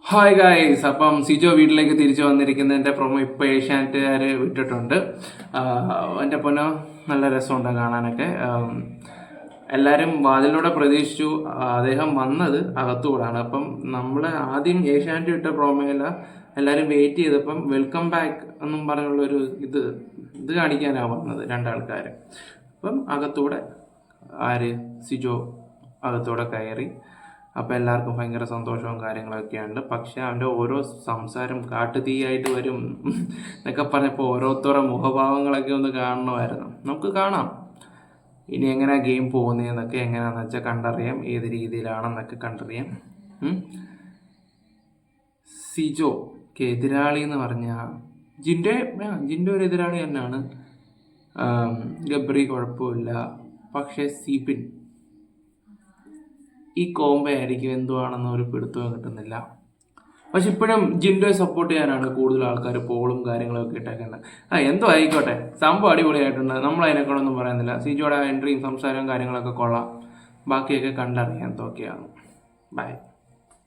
Hi guys, അപ്പം സിജോ വീട്ടിലേക്ക് തിരിച്ചു വന്നിരിക്കുന്നതിൻ്റെ പ്രൊമോ ഇപ്പോൾ ഏഷ്യാനെറ്റുകാർ വിട്ടിട്ടുണ്ട്. എൻ്റെ പൊന്നോ നല്ല രസമുണ്ട് കാണാനൊക്കെ. എല്ലാവരും വാതിലൂടെ പ്രതീക്ഷിച്ചു, അദ്ദേഹം വന്നത് അകത്തുകൂടാണ്. അപ്പം നമ്മൾ ആദ്യം ഏഷ്യാനെറ്റ് വിട്ട പ്രൊമോയില എല്ലാവരും വെയിറ്റ് ചെയ്തപ്പം വെൽക്കം ബാക്ക് എന്നും പറഞ്ഞുള്ളൊരു ഇത് കാണിക്കാനാണ് വന്നത് രണ്ടാൾക്കാർ. അപ്പം അകത്തൂടെ സിജോ അകത്തൂടെ കയറി. അപ്പോൾ എല്ലാവർക്കും ഭയങ്കര സന്തോഷവും കാര്യങ്ങളൊക്കെയുണ്ട്. പക്ഷെ അവൻ്റെ ഓരോ സംസാരം കാട്ടുതീയായിട്ട് വരും എന്നൊക്കെ പറഞ്ഞപ്പോൾ ഓരോരുത്തരുടെ മുഖഭാവങ്ങളൊക്കെ ഒന്ന് കാണണമായിരുന്നു. നമുക്ക് കാണാം ഇനി എങ്ങനെയാണ് ഗെയിം പോകുന്നതെന്നൊക്കെ. എങ്ങനെയാണെന്ന് വെച്ചാൽ കണ്ടറിയാം, ഏത് രീതിയിലാണെന്നൊക്കെ കണ്ടറിയാം. സിജോക്ക് എതിരാളി എന്ന് പറഞ്ഞാൽ ജിൻ്റെ ഒരു എതിരാളി തന്നെയാണ്. ഗബ്രി കുഴപ്പമില്ല, പക്ഷേ സിബിൻ ഈ കോംബോ ആയിരിക്കും എന്തുവാണെന്ന് ഒരു പിടുത്തവും കിട്ടുന്നില്ല. പക്ഷെ ഇപ്പോഴും ജിൻഡോയെ സപ്പോർട്ട് ചെയ്യാനാണ് കൂടുതൽ ആൾക്കാർ പോളും കാര്യങ്ങളൊക്കെ ഇട്ടേക്കുന്നത്. എന്തോ ആയിക്കോട്ടെ, സംഭവം അടിപൊളിയായിട്ടുണ്ട്. നമ്മൾ അതിനെക്കൂടൊന്നും പറയുന്നില്ല. സിജോയുടെ എൻട്രിയും സംസാരവും കാര്യങ്ങളൊക്കെ കൊള്ളാം. ബാക്കിയൊക്കെ കണ്ടറിയാം എന്തൊക്കെയാണ്. ബൈ.